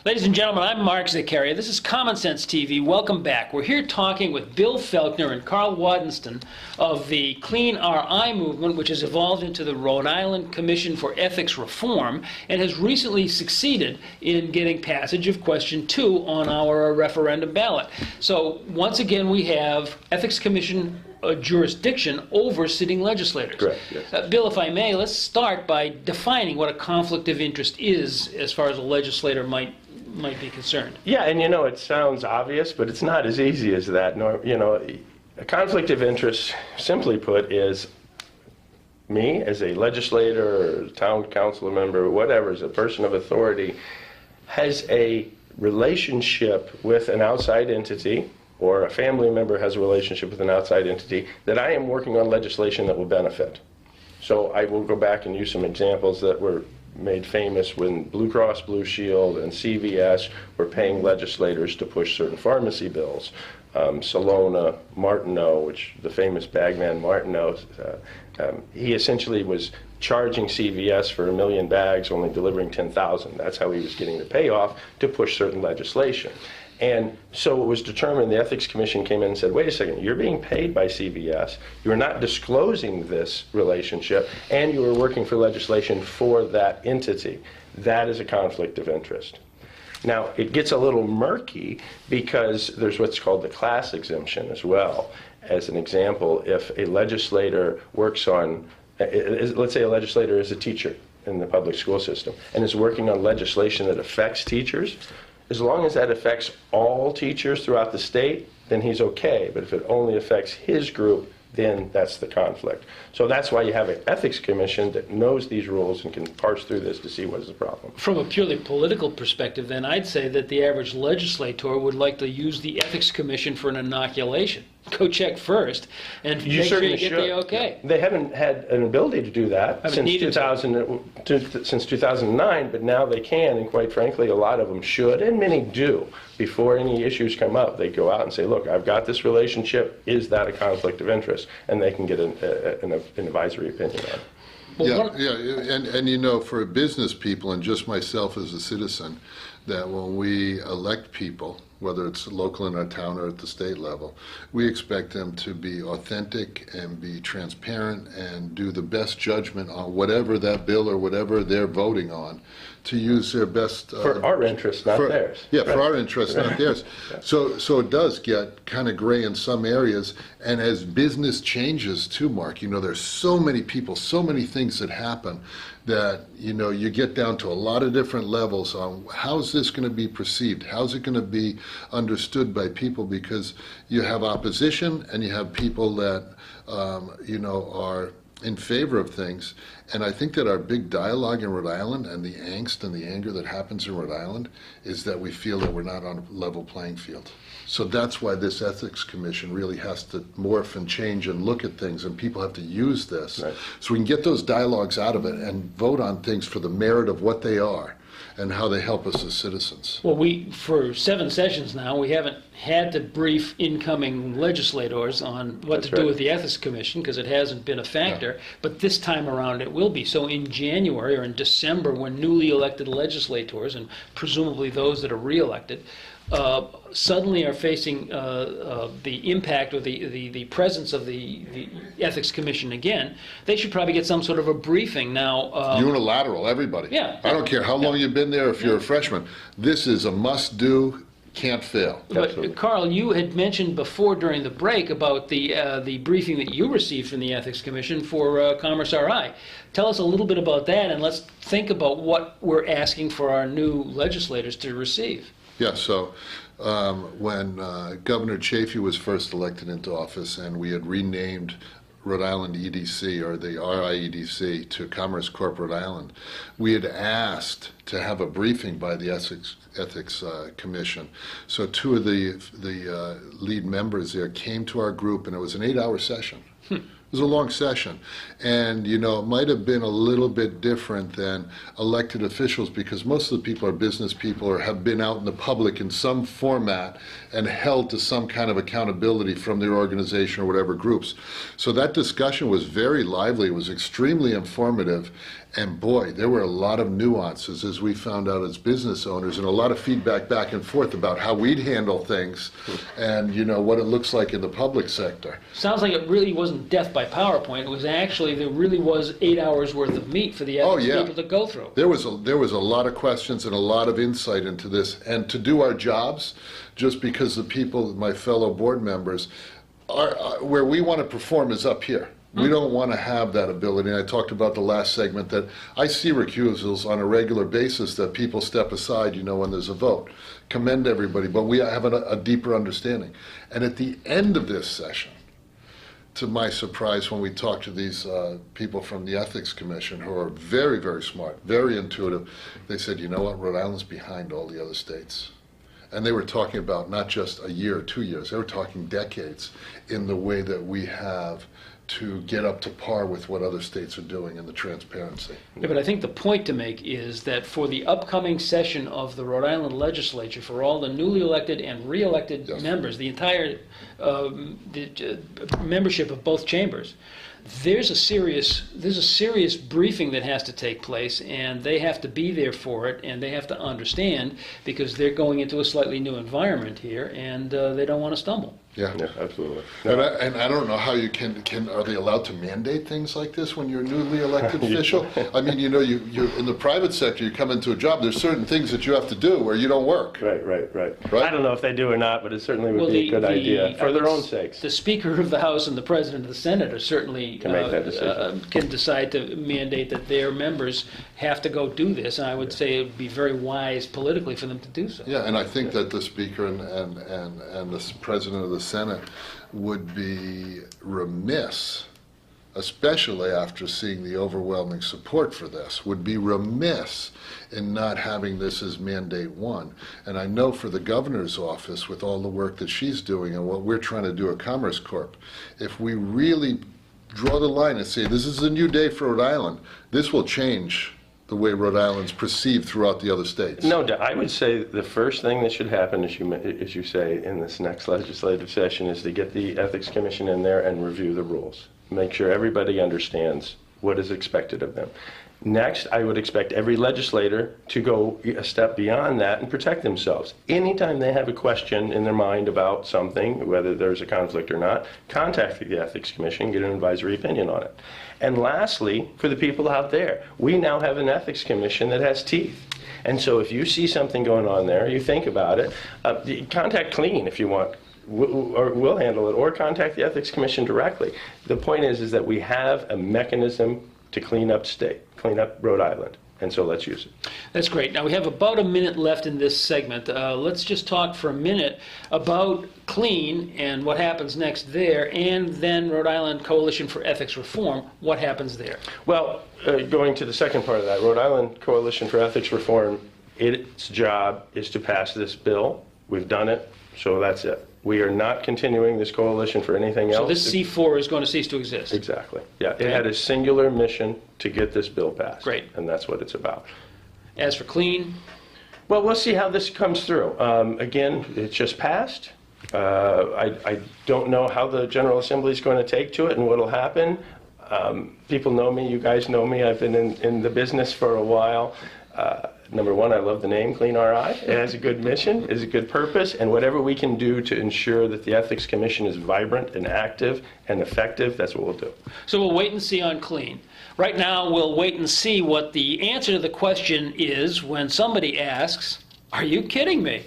Ladies and gentlemen, I'm Mark Zakaria. This is Common Sense TV. Welcome back. We're here talking with Bill Felkner and Carl Wadenston of the Clean RI movement, which has evolved into the Rhode Island Commission for Ethics Reform and has recently succeeded in getting passage of question 2 on our referendum ballot. So once again, we have Ethics Commission jurisdiction over sitting legislators. Correct, yes. Bill, if I may, let's start by defining what a conflict of interest is as far as a legislator might be concerned. Yeah, and you know, it sounds obvious, but it's not as easy as that. No, you know, a conflict of interest, simply put, is me as a legislator or town council member or whatever, as a person of authority, has a relationship with an outside entity, or a family member has a relationship with an outside entity that I am working on legislation that will benefit. So I will go back and use some examples that were made famous when Blue Cross Blue Shield and CVS were paying legislators to push certain pharmacy bills. Salona Martineau, which the famous bagman Martineau, he essentially was charging CVS for 1 million bags, only delivering 10,000. That's how he was getting the payoff to push certain legislation. And so it was determined, the Ethics Commission came in and said, wait a second, you're being paid by CVS, you're not disclosing this relationship, and you are working for legislation for that entity. That is a conflict of interest. Now, it gets a little murky because there's what's called the class exemption as well. As an example, if a legislator works on, let's say a legislator is a teacher in the public school system and is working on legislation that affects teachers, as long as that affects all teachers throughout the state, then he's okay. But if it only affects his group, then that's the conflict. So that's why you have an ethics commission that knows these rules and can parse through this to see what is the problem. From a purely political perspective, then, I'd say that the average legislator would like to use the ethics commission for an inoculation. Go check first and make sure you get the okay. They haven't had an ability to do that since 2009, but now they can, and quite frankly, a lot of them should, and many do. Before any issues come up, they go out and say, look, I've got this relationship, is that a conflict of interest? And they can get an advisory opinion on it. And you know, for business people and just myself as a citizen, that when we elect people, whether it's local in our town or at the state level, we expect them to be authentic and be transparent and do the best judgment on whatever that bill or whatever they're voting on, to use their best... for our interests, not theirs. Yeah, right. For our interests, not theirs. Yeah. So it does get kind of gray in some areas, and as business changes too, Mark, you know, there's so many people, so many things that happen that, you know, you get down to a lot of different levels on how's this going to be perceived, how's it going to be understood by people, because you have opposition and you have people that, you know, are in favor of things. And I think that our big dialogue in Rhode Island and the angst and the anger that happens in Rhode Island is that we feel that we're not on a level playing field. So that's why this Ethics Commission really has to morph and change and look at things, and people have to use this. Right. So we can get those dialogues out of it and vote on things for the merit of what they are and how they help us as citizens. Well, for 7 sessions now, we haven't had to brief incoming legislators on what to do with the Ethics Commission, because it hasn't been a factor. Yeah. But this time around it will be. So in January or in December, when newly elected legislators, and presumably those that are re-elected, suddenly are facing the impact or the presence of the Ethics Commission again, they should probably get some sort of a briefing now. Unilateral, everybody. Yeah. I don't care how long you've been there, if you're a freshman. This is a must-do, can't fail. But Carl, you had mentioned before during the break about the briefing that you received from the Ethics Commission for Commerce RI. Tell us a little bit about that, and let's think about what we're asking for our new legislators to receive. Yeah, so when Governor Chafee was first elected into office and we had renamed Rhode Island EDC, or the RIEDC, to Commerce Corp Rhode Island, we had asked to have a briefing by the Ethics Commission. So 2 of the lead members there came to our group, and it was an 8-hour session. It was a long session, and you know, it might have been a little bit different than elected officials, because most of the people are business people or have been out in the public in some format and held to some kind of accountability from their organization or whatever groups. So that discussion was very lively, it was extremely informative, And boy, there were a lot of nuances, as we found out as business owners, and a lot of feedback back and forth about how we'd handle things and, what it looks like in the public sector. Sounds like it really wasn't death by PowerPoint. It was actually, there really was 8 hours worth of meat for the ethics people to go through. There was a lot of questions and a lot of insight into this. And to do our jobs, just because the people, my fellow board members, are where we want to perform is up here. We don't want to have that ability. And I talked about the last segment that I see recusals on a regular basis that people step aside, when there's a vote. Commend everybody, but we have a deeper understanding. And at the end of this session, to my surprise, when we talked to these people from the Ethics Commission, who are very, very smart, very intuitive, they said, you know what, Rhode Island's behind all the other states. And they were talking about not just a year or 2 years, they were talking decades in the way that we have to get up to par with what other states are doing in the transparency. Yeah, but I think the point to make is that for the upcoming session of the Rhode Island legislature, for all the newly elected and re-elected members, the entire membership of both chambers, there's a serious briefing that has to take place, and they have to be there for it, and they have to understand, because they're going into a slightly new environment here, and they don't want to stumble. Yeah, absolutely. And I don't know how you can. Are they allowed to mandate things like this when you're a newly elected official? I mean, you're in the private sector. You come into a job. There's certain things that you have to do where you don't work. Right. I don't know if they do or not, but it certainly would be a good idea for their own sakes. The Speaker of the House and the President of the Senate are certainly can make that decision. Can decide to mandate that their members have to go do this, and I would say it would be very wise politically for them to do so. Yeah, and I think that the Speaker and the President of the Senate would be remiss, especially after seeing the overwhelming support for this, would be remiss in not having this as mandate one. And I know for the governor's office, with all the work that she's doing and what we're trying to do at Commerce Corp, if we really draw the line and say, this is a new day for Rhode Island, this will change the way Rhode Island's perceived throughout the other states. No, I would say the first thing that should happen, as you say, in this next legislative session, is to get the Ethics Commission in there and review the rules. Make sure everybody understands what is expected of them. Next, I would expect every legislator to go a step beyond that and protect themselves. Anytime they have a question in their mind about something, whether there's a conflict or not, contact the Ethics Commission, get an advisory opinion on it. And lastly, for the people out there, we now have an Ethics Commission that has teeth. And so if you see something going on there, you think about it, contact Clean if you want. We'll handle it, or contact the Ethics Commission directly. The point is that we have a mechanism to clean up Rhode Island, and so let's use it. That's great. Now we have about a minute left in this segment. Let's just talk for a minute about Clean and what happens next there, and then Rhode Island Coalition for Ethics Reform, what happens there? Well, going to the second part of that, Rhode Island Coalition for Ethics Reform, its job is to pass this bill. We've done it, so that's it. We are not continuing this coalition for anything else. So this C4 is going to cease to exist? Exactly. Yeah, it had a singular mission to get this bill passed. Great. And that's what it's about. As for Clean? Well, we'll see how this comes through. Again, it's just passed. I don't know how the General Assembly is going to take to it and what will happen. People know me. You guys know me. I've been in the business for a while. Number one, I love the name Clean RI. It has a good mission, it has a good purpose, and whatever we can do to ensure that the Ethics Commission is vibrant and active and effective, that's what we'll do. So we'll wait and see on Clean. Right now, we'll wait and see what the answer to the question is when somebody asks, "Are you kidding me?"